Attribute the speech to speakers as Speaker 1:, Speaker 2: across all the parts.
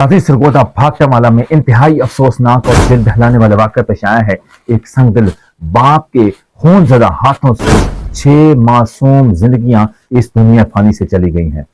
Speaker 1: सरगोदा भागटावाला में इंतहाई अफसोसनाक और दिल दहलाने वाला वाक़या पेश आया है। एक संगदिल बाप के खूनज़दा हाथों से 6 मासूम जिंदगियां इस दुनिया फानी से चली गई हैं।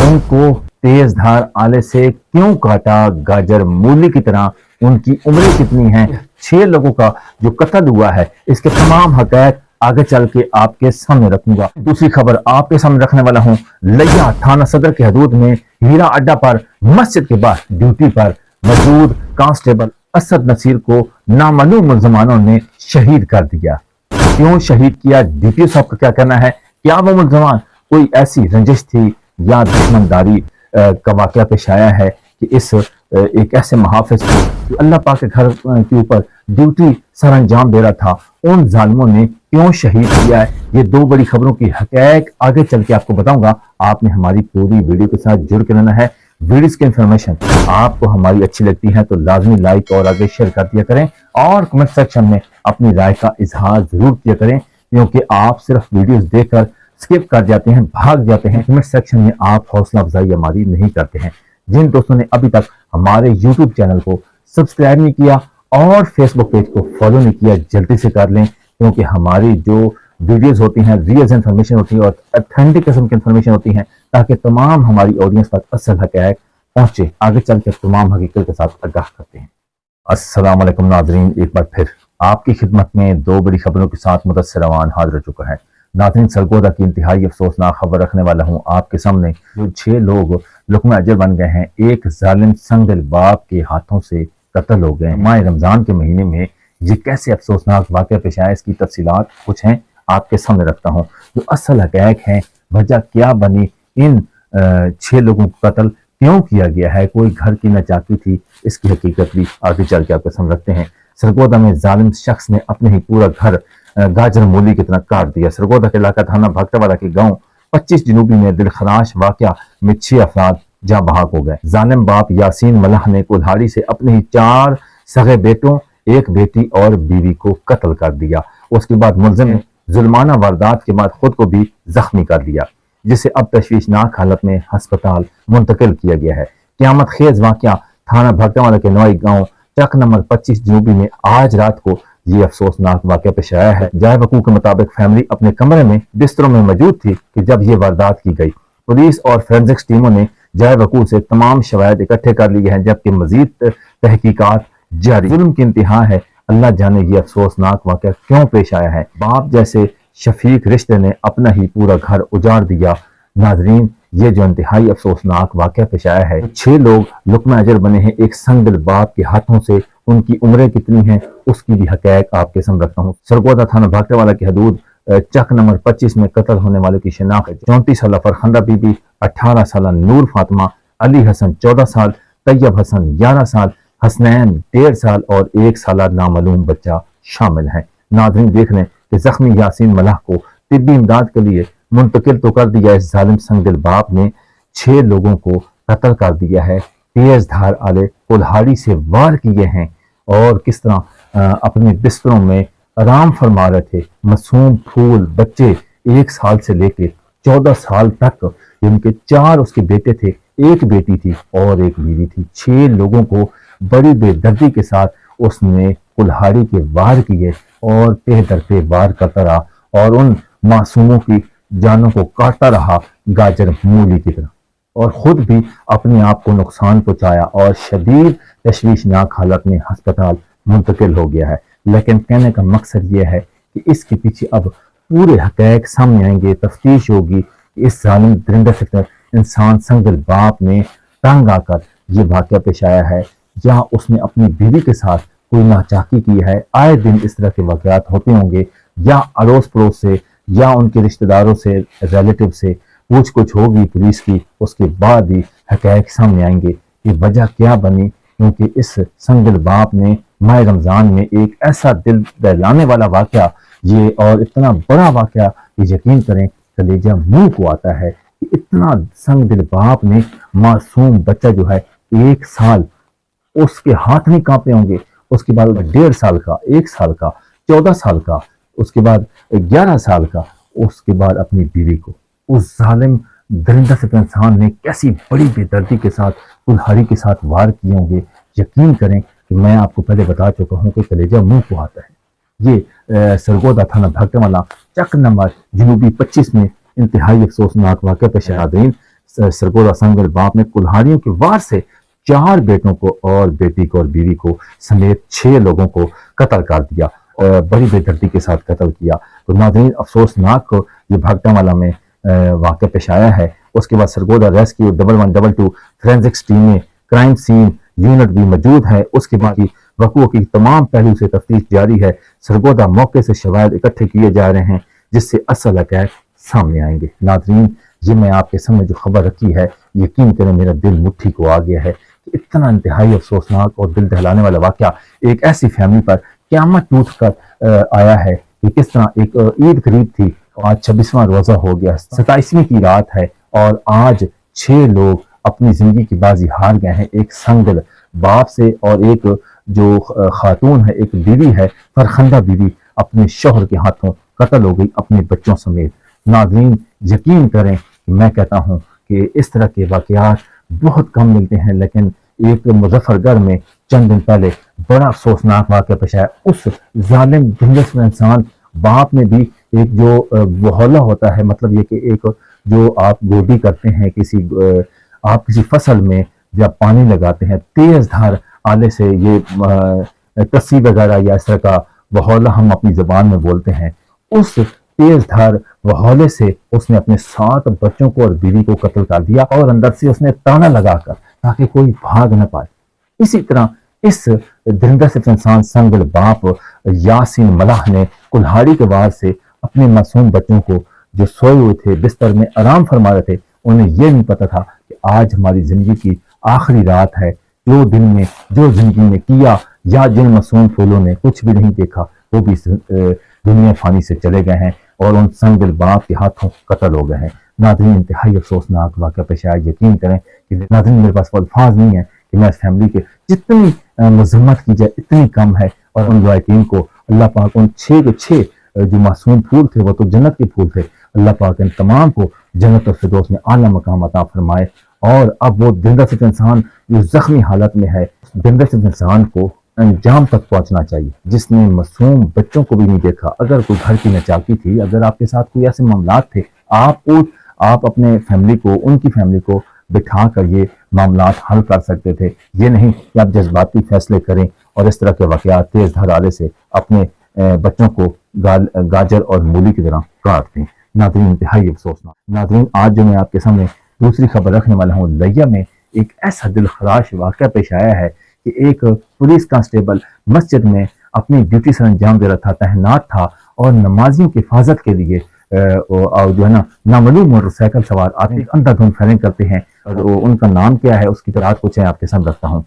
Speaker 1: उनको तेज धार आले से क्यों काटा, गाजर मूली की तरह उनकी उम्रें कितनी हैं, 6 लोगों का जो कत्ल हुआ है, इसके तमाम हक़ाइक़ आगे चल के आपके सामने रखूंगा। दूसरी खबर आपके सामने रखने वाला हूं। लिया थाना सदर के हदूद में हीरा अड्डा पर मस्जिद के बाहर ड्यूटी पर मौजूद कांस्टेबल असद नसीर को नामालूम मुलजमानों ने शहीद कर दिया। क्यों शहीद किया, डीपीओ साहब का क्या कहना है? क्या वो मुलजमान कोई ऐसी रंजिश थी या दुश्मनदारी का वाक़या पेश आया है कि इस एक ऐसे मुहाफिज को जो अल्लाह पाक के घर के ऊपर ड्यूटी सर अंजाम दे रहा था, उन जालिमों ने क्यों शहीद किया है? ये 2 बड़ी खबरों की हक़ाइक़ आगे चल के आपको बताऊंगा। आपने हमारी पूरी वीडियो के साथ जुड़ के रहना है। वीडियोस की इंफॉर्मेशन आपको हमारी अच्छी लगती है तो लाजमी लाइक और आगे शेयर कर दिया करें और कमेंट सेक्शन में अपनी राय का इजहार जरूर किया करें, क्योंकि आप सिर्फ वीडियोस देखकर स्किप कर जाते हैं, भाग जाते हैं। कमेंट सेक्शन में आप हौसला अफजाई हमारी नहीं करते हैं। जिन दोस्तों ने अभी तक हमारे यूट्यूब चैनल को सब्सक्राइब नहीं किया और फेसबुक पेज को फॉलो नहीं किया, जल्दी से कर लें, क्योंकि हमारी जो वीडियोस होती हैं रियल इन्फॉर्मेशन होती है और ऑथेंटिक किस्म की इन्फॉर्मेशन होती हैं, ताकि तमाम हमारी ऑडियंस तक असल हक़ाइक़ पहुंचे। आगे चलकर तमाम हकीकत के साथ आगाह करते हैं। अस्सलाम वालेकुम नाज़रीन, एक बार फिर आपकी खिदमत में 2 बड़ी खबरों के साथ मुदस्सिर अवान हाजिर हो चुका है। नाज़रीन, सरगोदा की इंतहाई अफसोसनाक खबर रखने वाला हूँ आपके सामने। जो 6 लोग लुक़्मा अजर बन गए हैं, एक जालिम संगदिल बाप के हाथों से कत्ल हो गए। माह रमज़ान के महीने में ये कैसे अफसोसनाक वाक़या पेश आया, इसकी तफसीलात कुछ हैं आपके सामने रखता हूँ। जो असल हक़ाइक़ हैं, वजह क्या बनी, इन 6 लोगों को कत्ल क्यों किया गया है, कोई घर की नचाकी थी, इसकी हकीकत भी आगे चल के आपके सामने रखते हैं। सरगोदा में जालिम शख्स ने अपने ही पूरा घर गाजर मूली की तरह काट दिया। सरगोदा के इलाका थाना भागटावाला के गांव 25 जनूबी में दिलखराश वाक़या में 6 अफराद जहाँ बहाक हो गए। जालिम बाप यासीन मल्लाह ने कुल्हाड़ी से अपने ही 4 सगे बेटों, 1 बेटी और बीवी को कत्ल कर दिया। उसके बाद मुलजिम ने जुल्माना वारदात के बाद खुद को भी जख्मी कर लिया, जिसे अब तशवीशनाक हालत में हस्पताल मुंतकिल किया गया है। क़यामत खेज वाक़या थाना भागटावाला के नवाई गांव चक नंबर 25 जनूबी में आज रात को ये अफसोसनाक वाक़या पेश आया है। जाए वकूअ के मुताबिक फैमिली अपने कमरे में बिस्तरों में मौजूद थी कि जब ये वारदात की गई। पुलिस और फोरेंसिक्स टीमों ने जाए वकूअ से तमाम शवाहिद इकट्ठे कर लिए हैं, जबकि मजीद तहकीकात जारी। जुल्म की इंतहा है, अल्लाह जाने ये अफसोसनाक वाक़या क्यों पेश आया है। बाप जैसे शफीक रिश्ते ने अपना ही पूरा घर उजाड़ दिया। नाजरीन, ये जो इंतहाई अफसोसनाक वाक़या पेश आया है, 6 लोग लुक़्मा अजर बने हैं एक संगदिल बाप के हाथों से। उनकी उम्रें कितनी हैं, उसकी भी हक़ाइक़ आपके सामने रखता हूँ। सरगोदा थाना भागटावाला के हदूद चक नंबर 25 में कत्ल होने वाले की शिनाख्त 34 साल फरखंदा बीबी, 18 साल नूर फातिमा, अली हसन 14 साल, तैयब हसन 11 साल, हसनैन 1.5 साल और 1 साल नामालूम बच्चा शामिल है। नाज़रीन, देख लें कि जख्मी यासीन मल्लाह को तिब्बी इमदाद के लिए मुंतकिल तो कर दिया। इस जालिम संगदिल बाप ने 6 लोगों को कत्ल कर दिया है। तेज धार वाले कुल्हाड़ी से वार किए हैं और किस तरह अपने बिस्तरों में आराम फरमा रहे थे। मासूम फूल बच्चे 1 साल से लेकर 14 साल तक, जिनके 4 उसके बेटे थे, 1 बेटी थी और 1 बीवी थी। 6 लोगों को बड़ी बेदर्दी के साथ उसने कुल्हाड़ी के वार किए और तह दर पे वार करता रहा और उन मासूमों की जानों को काटता रहा गाजर मूली की तरह, और खुद भी अपने आप को नुकसान पहुंचाया और शदीद तशवीशनाक हालत में हस्पताल मुंतकिल हो गया है। लेकिन कहने का मकसद यह है कि इसके पीछे अब पूरे हक़ाइक़ सामने आएंगे, तफ्तीश होगी। इस जालिम दरिंदा फितर इंसान संगदिल बाप ने तंग आकर ये वाक़या पेश आया है, जहाँ उसने अपनी बीवी के साथ कोई नाचाकी की है। आए दिन इस तरह के वाक़यात होते होंगे, या अड़ोस पड़ोस से या उनके रिश्तेदारों से, रिलेटिव से पूछ कुछ होगी पुलिस की, उसके बाद ही हक़ाइक़ सामने आएंगे कि वजह क्या बनी। क्योंकि इस संगदिल बाप ने माह रमज़ान में एक ऐसा दिल दहलाने वाला वाक़या, ये और इतना बड़ा वाक़या, ये यकीन करें कलेजा मुंह को आता है कि इतना संगदिल बाप ने मासूम बच्चा जो है 1 साल, उसके हाथ नहीं कांपे होंगे, उसके बाद 1.5 साल का, 1 साल का, 14 साल का, उसके बाद 11 साल का, उसके बाद अपनी बीवी को उस जालिम दरिंदा से इंसान ने कैसी बड़ी बेदर्दी के साथ कुल्हाड़ी के साथ वार किए होंगे। यकीन करें कि मैं आपको पहले बता चुका हूँ कि कलेजा मुंह को आता है। ये सरगोदा थाना भागटेवाला चक नंबर जनूबी 25 में इंतहाई अफसोसनाक वाक़या पेश आया। नाज़रीन, सरगोदा संगल बाप ने कुल्हाड़ियों के वार से 4 बेटों को और बेटी को और बीवी को समेत 6 लोगों को कत्ल कर दिया, बड़ी बेदर्दी के साथ कत्ल किया। तो नाज़रीन, अफसोसनाक ये भागटेवाला में वाक़या पेश आया है। उसके बाद सरगोदा रेस्क्यू 1112 फोरेंसिक्स टीमें क्राइम सीन यूनिट भी मौजूद है। उसके बाद वक़ूअ की तमाम पहलू से तफ्तीश जारी है। सरगोदा मौके से शवाहिद इकट्ठे किए जा रहे हैं जिससे असल हक़ाइक़ सामने आएंगे। नाज़रीन, ये मैं आपके सामने जो खबर रखी है, यकीन करें मेरा दिल मुट्ठी को आ गया है कि इतना इंतहाई अफसोसनाक और दिल दहलाने वाला वाक़या एक ऐसी फैमिली पर क़यामत टूट कर आया है कि किस तरह एक ईद करीब थी, आज 26वां रोज़ा हो गया, 27वीं की रात है और आज 6 लोग अपनी जिंदगी की बाजी हार गए हैं। एक संगल बाप से और एक जो खातून है, एक बीवी है, फरखंदा बीवी, अपने शौहर के हाथों कत्ल हो गई अपने बच्चों समेत। नाज़रीन, यकीन करें कि मैं कहता हूँ कि इस तरह के वाक़यात बहुत कम मिलते हैं, लेकिन एक मुजफ्फरगढ़ में चंद दिन पहले बड़ा अफसोसनाक वाक़या पेश आया। उस जालिम ढिंगस इंसान बाप ने भी एक जो वहौला होता है, मतलब ये कि एक जो आप गोदी करते हैं आप किसी फसल में जब पानी लगाते हैं, तेज धार आले से ये कस्सी वगैरह या इस तरह का वहौला हम अपनी ज़बान में बोलते हैं, उस तेज धार वहौले से उसने अपने 7 बच्चों को और बीवी को कत्ल कर दिया और अंदर से उसने ताला लगाकर ताकि कोई भाग न पाए। इसी तरह इस दरिंदा सिर्फ इंसान संगल बाप यासीन मलाह ने कुल्हाड़ी के वार से अपने मासूम बच्चों को जो सोए हुए थे, बिस्तर में आराम फरमा रहे थे, उन्हें यह नहीं पता था कि आज हमारी जिंदगी की आखिरी रात है। जो दिन में जो जिंदगी में किया या जिन मासूम फूलों ने कुछ भी नहीं देखा, वो भी दुनिया फानी से चले गए हैं और उन संगल बाप के हाथों कत्ल हो गए हैं। नाज़रीन, इंतहाई अफसोसनाक वाक़या पेश आया। यकीन करें कि नाज़रीन, मेरे पास अल्फाज नहीं है कि मैं इस फैमिली के जितनी मज़म्मत की जाए इतनी कम है। और उन लायकीन को अल्लाह पाक उन 6 के 6 जो मासूम फूल थे वो तो जन्नत के फूल थे, अल्लाह पाक इन तमाम को जन्नत और फिरदौस में आला मकाम अता फरमाए। और अब वो जिंदा सिर्फ इंसान जो जख्मी हालत में है, जिंदा सिर्फ इंसान को अंजाम तक पहुंचना चाहिए, जिसने मासूम बच्चों को भी नहीं देखा। अगर कोई घर की नचाकी थी, अगर आपके साथ कोई ऐसे मामला थे, आप अपने फैमिली को, उनकी फैमिली को बिठा कर ये मामला हल कर सकते थे। ये नहीं कि आप जज्बाती फैसले करें और इस तरह के वाक़यात तेज धार से अपने बच्चों को गाजर और मूली की तरह काट दें। नाज़रीन, इंतहाई अफसोसनाक। नाज़रीन, आज जो मैं आपके सामने दूसरी खबर रखने वाला हूँ, लिया में एक ऐसा दिलखराश वाक़या पेश आया है कि एक पुलिस कांस्टेबल मस्जिद में अपनी ड्यूटी सर अंजाम दे रहा था, तैनात था और नमाजियों की हिफाजत के लिए और जो है ना नामालूम मोटरसाइकिल सवार आते अंधाधुंध फायरिंग करते हैं। और उनका नाम क्या है, उसकी तरह कुछ है आपके सामने रखता हूँ।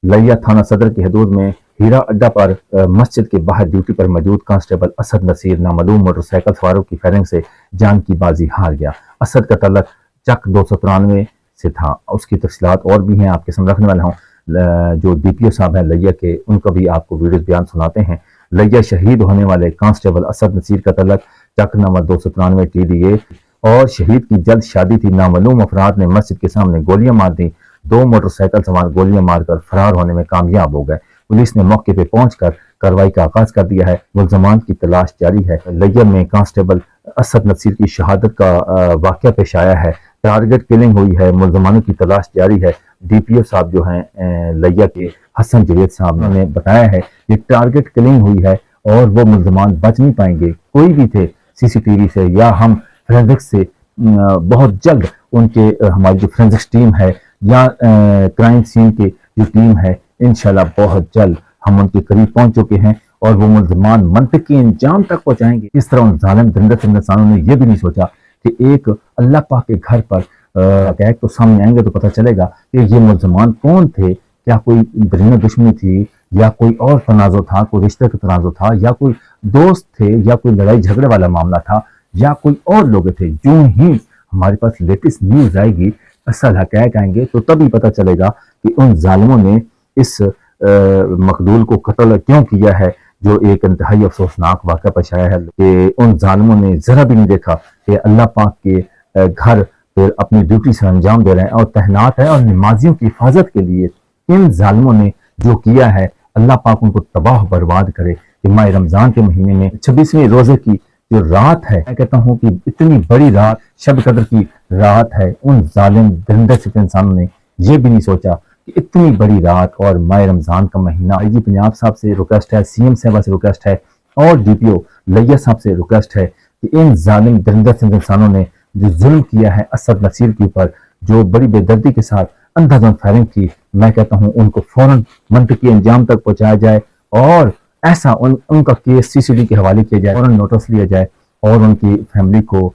Speaker 1: लिया थाना सदर की हदूद में हीरा अड्डा पर मस्जिद के बाहर ड्यूटी पर मौजूद कांस्टेबल असद नसीर नामालूम मोटरसाइकिल सवारों की फायरिंग से जान की बाजी हार गया। असद का तल्लक चक 293 से था। उसकी तफसीलात और भी हैं, आपके सामने रखने वाला हूँ। जो DPO साहब हैं लिया के, उनका भी आपको वीडियो बयान सुनाते हैं। लिया शहीद होने वाले कांस्टेबल असद नसीर का तल्लक चक नंबर 293 TDA और शहीद की जल्द शादी थी। नामालूम अफराद ने मस्जिद के सामने गोलियां मार दी। 2 मोटरसाइकिल सवार गोलियां मारकर फरार होने में कामयाब हो गए। पुलिस ने मौके पर पहुंचकर कार्रवाई का आगाज कर दिया है। मुल्जमान की तलाश जारी है। लिया में कांस्टेबल असद नसीर की शहादत का वाक़या पेश आया है। टारगेट किलिंग हुई है, मुल्जमानों की तलाश जारी है। DPO साहब जो हैं लिया के हसन जवेद साहब ने बताया है कि टारगेट किलिंग हुई है और वो मुल्जमान बच नहीं पाएंगे। कोई भी थे CCTV से या हम फोरेंसिक्स से बहुत जल्द उनके हमारी जो फोरेंसिक्स टीम है या क्राइम सीन की जो टीम है, इंशाल्लाह बहुत जल्द हम उनके करीब पहुंच चुके हैं और वो मुल्जमान मंतकी अंजाम तक पहुंचाएंगे। इस तरह उन जालिम दरिंदा इंसानों ने यह भी नहीं सोचा कि एक अल्लाह पाक के घर पर हक़ाइक़ तो सामने आएंगे तो पता चलेगा कि ये मुल्जमान कौन थे। क्या कोई दरिंदा दुश्मनी थी या कोई और तनाज़ो था, कोई रिश्ते का तनाज़ो था, या कोई दोस्त थे, या कोई लड़ाई झगड़े वाला मामला था, या कोई और लोग थे। यूं ही हमारे पास लेटेस्ट न्यूज़ आएगी, असल हक़ाइक़ आएंगे तो तभी पता चलेगा कि उन जालिमों ने इस मकदूल को कत्ल क्यों किया है। जो एक इंतहाई अफसोसनाक वाक़या पेश आया है कि उन जालिमों ने जरा भी नहीं देखा कि अल्लाह पाक के घर پھر اپنی ڈیوٹی سر انجام دے رہے ہیں اور تعینات ہیں، اور نمازیوں کی حفاظت کے لیے ان ظالموں نے جو کیا ہے اللہ پاک ان کو تباہ و برباد کرے کہ ماہ رمضان کے مہینے میں 26ویں روزے کی جو رات ہے، میں کہتا ہوں کہ اتنی بڑی رات، شب قدر کی رات ہے، ان ظالم درندے سے انسانوں نے یہ بھی نہیں سوچا کہ اتنی بڑی رات اور ماہ رمضان کا مہینہ۔ آئی جی پنجاب صاحب سے ریکویسٹ ہے، سی ایم صاحبہ سے ریکویسٹ ہے اور ڈی پی او لیا صاحب سے ریکویسٹ ہے کہ ان ظالم درندے سے انسانوں نے جو ظلم کیا ہے اسد نصیر کے اوپر، جو بڑی بے دردی کے ساتھ اندھا دھند فائرنگ کی، میں کہتا ہوں ان کو فوراً منطقی انجام تک پہنچایا جائے اور ایسا ان کا کیس سی سی ڈی کے حوالے کیا جائے، فوراً نوٹس لیا جائے اور ان کی فیملی کو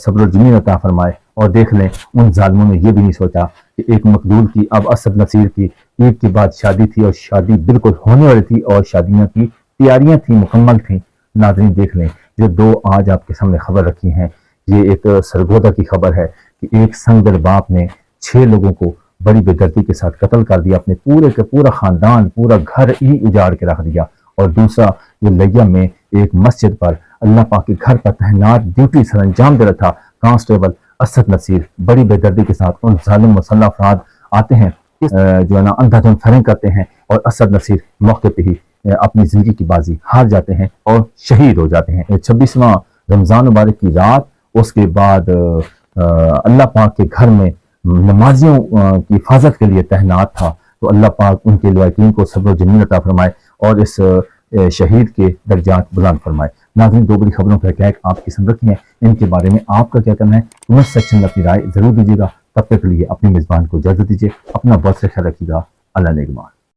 Speaker 1: صبر و جمیل عطا فرمائے۔ اور دیکھ لیں ان ظالموں نے یہ بھی نہیں سوچا کہ ایک مقدول کی، اب اسد نصیر کی عید کے بعد شادی تھی اور شادی بالکل ہونے والی تھی اور شادیاں کی تیاریاں تھیں، مکمل تھیں۔ ناظرین دیکھ لیں جو دو آج آپ کے سامنے خبر رکھی ہیں، یہ ایک سرگودا کی خبر ہے کہ ایک سنگدل باپ نے 6 لوگوں کو بڑی بے دردی کے ساتھ قتل کر دیا، اپنے پورے کا پورا خاندان، پورا گھر ہی اجاڑ کے رکھ دیا۔ اور دوسرا یہ لیا میں ایک مسجد پر اللہ پاک کے گھر پر تعینات ڈیوٹی سر انجام دے رہا تھا کانسٹیبل اسد نصیر، بڑی بے دردی کے ساتھ ان ظالم مسلح افراد آتے ہیں جو ہے نا اندھا دھند فائرنگ کرتے ہیں اور اسد نصیر موقع پہ ہی اپنی زندگی کی بازی ہار جاتے ہیں اور شہید ہو جاتے ہیں۔ 26واں رمضان مبارک کی رات، اس کے بعد اللہ پاک کے گھر میں نمازیوں کی حفاظت کے لیے تعینات تھا، تو اللہ پاک ان کے لواحقین کو صبر و جمیل عطا فرمائے اور اس شہید کے درجات بلند فرمائے۔ ناظرین دو بڑی خبروں کے حقائق آپ کی سن رکھی ہیں، ان کے بارے میں آپ کا کیا کہنا ہے کمنٹ سیکشن میں اپنی رائے ضرور دیجیے گا۔ تب تک کے لیے اپنی میزبان کو اجازت دیجیے، اپنا بہت خیال رکھیے گا۔ اللہ نگہبان۔